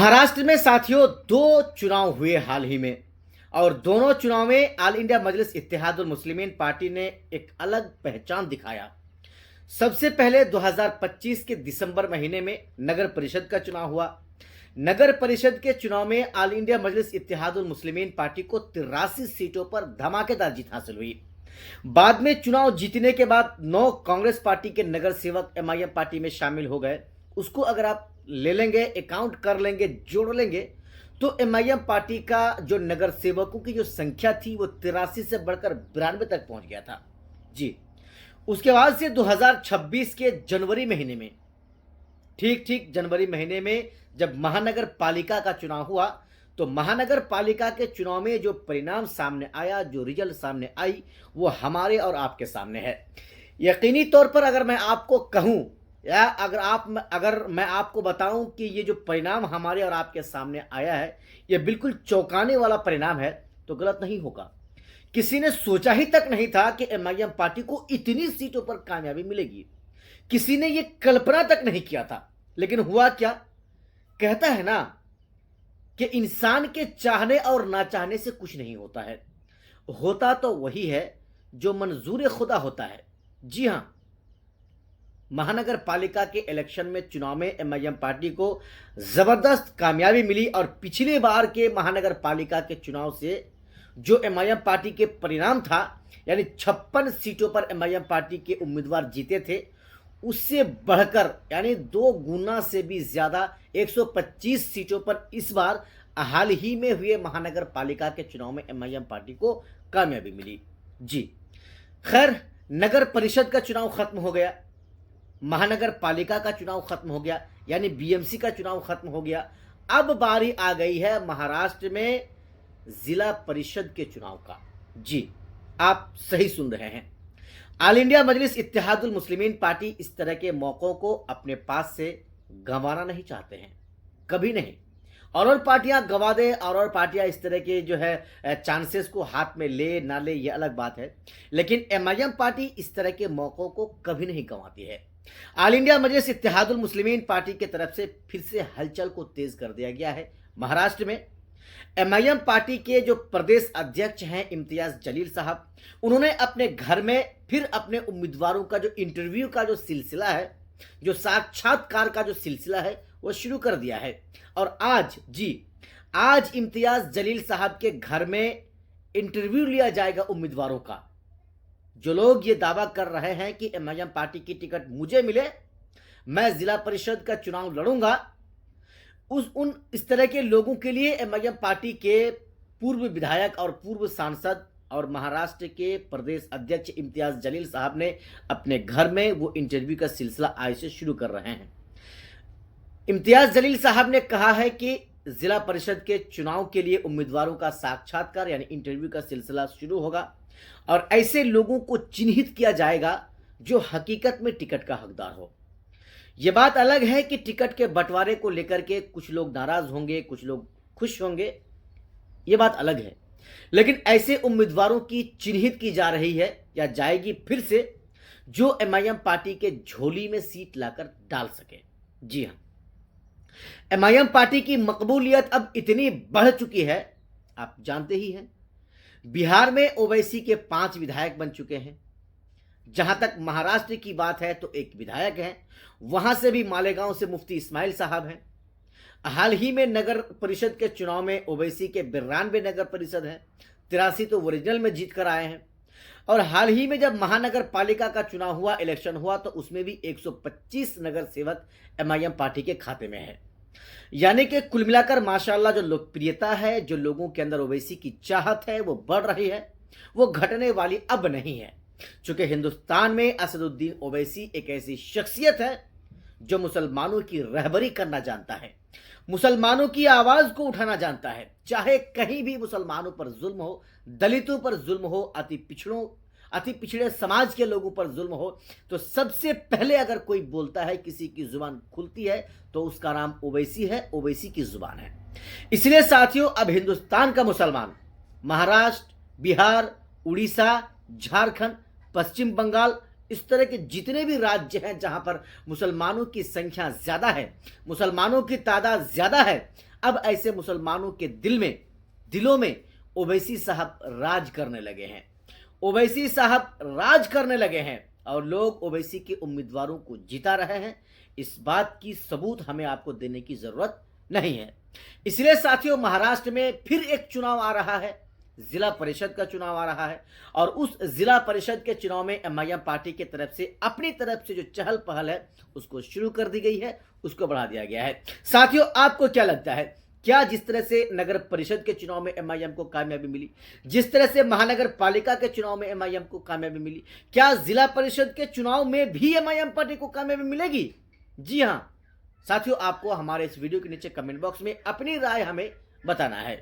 महाराष्ट्र में साथियों दो चुनाव हुए हाल ही में और दोनों चुनाव में ऑल इंडिया मजलिस इत्तेहादुल मुस्लिमीन पार्टी ने एक अलग पहचान दिखाया। सबसे पहले 2025 के दिसंबर महीने में नगर परिषद का चुनाव हुआ। नगर परिषद के चुनाव में ऑल इंडिया मजलिस इत्तेहादुल मुस्लिमीन पार्टी को 83 सीटों पर धमाकेदार जीत हासिल हुई। बाद में चुनाव जीतने के बाद 9 कांग्रेस पार्टी के नगर सेवक एमआईएम पार्टी में शामिल हो गए। उसको अगर आप ले लेंगे, अकाउंट कर लेंगे, जोड़ लेंगे तो एमआईएम पार्टी का जो नगर सेवकों की जो संख्या थी वो 83 से बढ़कर 92 तक पहुंच गया था जी। उसके बाद से 2026 के जनवरी महीने में ठीक जनवरी महीने में जब महानगर पालिका का चुनाव हुआ तो महानगर पालिका के चुनाव में जो परिणाम सामने आया, जो रिजल्ट सामने आई, वो हमारे और आपके सामने है। यकीनी तौर पर अगर मैं आपको कहूं या अगर मैं आपको बताऊं कि ये जो परिणाम हमारे और आपके सामने आया है ये बिल्कुल चौंकाने वाला परिणाम है तो गलत नहीं होगा। किसी ने सोचा ही तक नहीं था कि एमआईएम पार्टी को इतनी सीटों पर कामयाबी मिलेगी। किसी ने ये कल्पना तक नहीं किया था। लेकिन हुआ क्या, कहता है ना कि इंसान के चाहने और ना चाहने से कुछ नहीं होता है, होता तो वही है जो मंजूर खुदा होता है। जी हां, महानगर पालिका के इलेक्शन में चुनाव में एमआईएम पार्टी को जबरदस्त कामयाबी मिली और पिछले बार के महानगर पालिका के चुनाव से जो एमआईएम पार्टी के परिणाम था, यानी 56 सीटों पर एमआईएम पार्टी के उम्मीदवार जीते थे, उससे बढ़कर यानी 2 गुना से भी ज्यादा 125 सीटों पर इस बार हाल ही में हुए महानगर पालिका के चुनाव में एमआईएम पार्टी को कामयाबी मिली जी। खैर, नगर परिषद का चुनाव खत्म हो गया, महानगर पालिका का चुनाव खत्म हो गया, यानी बीएमसी का चुनाव खत्म हो गया। अब बारी आ गई है महाराष्ट्र में जिला परिषद के चुनाव का। जी, आप सही सुन रहे हैं। ऑल इंडिया मजलिस इत्तेहादुल मुस्लिमीन पार्टी इस तरह के मौकों को अपने पास से गंवाना नहीं चाहते हैं, कभी नहीं। और पार्टियां गंवा दे और पार्टियां इस तरह के जो है चांसेस को हाथ में ले ना ले, ये अलग बात है। लेकिन एमआईएम पार्टी इस तरह के मौकों को कभी नहीं गंवाती है। ऑल इंडिया मजलिस इत्तेहादुल मुस्लिमीन पार्टी की तरफ से फिर से हलचल को तेज कर दिया गया है। महाराष्ट्र में एमआईएम पार्टी के जो प्रदेश अध्यक्ष हैं इम्तियाज जलील साहब, उन्होंने अपने घर में फिर अपने उम्मीदवारों का जो इंटरव्यू का जो सिलसिला है, जो साक्षात्कार का जो सिलसिला है, वो शुरू कर दिया है। और आज इम्तियाज जलील साहब के घर में इंटरव्यू लिया जाएगा उम्मीदवारों का। जो लोग ये दावा कर रहे हैं कि एमआईएम पार्टी की टिकट मुझे मिले, मैं जिला परिषद का चुनाव लड़ूंगा, इस तरह के लोगों के लिए एमआईएम पार्टी के पूर्व विधायक और पूर्व सांसद और महाराष्ट्र के प्रदेश अध्यक्ष इम्तियाज जलील साहब ने अपने घर में वो इंटरव्यू का सिलसिला आज से शुरू कर रहे हैं। इम्तियाज जलील साहब ने कहा है कि जिला परिषद के चुनाव के लिए उम्मीदवारों का साक्षात्कार यानी इंटरव्यू का सिलसिला शुरू होगा और ऐसे लोगों को चिन्हित किया जाएगा जो हकीकत में टिकट का हकदार हो। यह बात अलग है कि टिकट के बंटवारे को लेकर के कुछ लोग नाराज होंगे, कुछ लोग खुश होंगे, यह बात अलग है। लेकिन ऐसे उम्मीदवारों की चिन्हित की जा रही है या जाएगी फिर से जो एमआईएम पार्टी के झोली में सीट लाकर डाल सके। जी हां, एमआईएम पार्टी की मकबूलियत अब इतनी बढ़ चुकी है, आप जानते ही हैं। बिहार में ओवैसी के 5 विधायक बन चुके हैं। जहां तक महाराष्ट्र की बात है तो 1 विधायक है, वहां से भी मालेगांव से मुफ्ती इस्माइल साहब हैं। हाल ही में नगर परिषद के चुनाव में ओवैसी के 92 नगर परिषद हैं, 83 तो ओरिजिनल में जीत कर आए हैं। और हाल ही में जब महानगर पालिका का चुनाव हुआ, इलेक्शन हुआ, तो उसमें भी 125 नगर सेवक एमआईएम पार्टी के खाते में है। यानी कि कुल मिलाकर माशाल्लाह जो लोकप्रियता है, जो लोगों के अंदर ओवैसी की चाहत है, वो बढ़ रही है, वो घटने वाली अब नहीं है। चूंकि हिंदुस्तान में असदुद्दीन ओवैसी एक ऐसी शख्सियत है जो मुसलमानों की रहबरी करना जानता है, मुसलमानों की आवाज को उठाना जानता है। चाहे कहीं भी मुसलमानों पर जुल्म हो, दलितों पर जुल्म हो, अति पिछड़े समाज के लोगों पर जुल्म हो, तो सबसे पहले अगर कोई बोलता है, किसी की जुबान खुलती है, तो उसका नाम ओवैसी है, ओवैसी की जुबान है। इसलिए साथियों, अब हिंदुस्तान का मुसलमान महाराष्ट्र, बिहार, उड़ीसा, झारखंड, पश्चिम बंगाल, इस तरह के जितने भी राज्य हैं जहां पर मुसलमानों की संख्या ज्यादा है, मुसलमानों की तादाद ज्यादा है, अब ऐसे मुसलमानों के दिलों में ओवैसी साहब राज करने लगे हैं। ओवैसी साहब राज करने लगे हैं और लोग ओवैसी के उम्मीदवारों को जिता रहे हैं। इस बात की सबूत हमें आपको देने की जरूरत नहीं है। इसलिए साथियों, महाराष्ट्र में फिर एक चुनाव आ रहा है, जिला परिषद का चुनाव आ रहा है और उस जिला परिषद के चुनाव में एमआईएम पार्टी की तरफ से अपनी तरफ से जो चहल पहल है उसको शुरू कर दी गई है, उसको बढ़ा दिया गया है। साथियों, आपको क्या लगता है, क्या जिस तरह से नगर परिषद के चुनाव में एमआईएम को कामयाबी मिली, जिस तरह से महानगर पालिका के चुनाव में एमआईएम को कामयाबी मिली, क्या जिला परिषद के चुनाव में भी एमआईएम पार्टी को कामयाबी मिलेगी? जी हां साथियों, आपको हमारे इस वीडियो के नीचे कमेंट बॉक्स में अपनी राय हमें बताना है।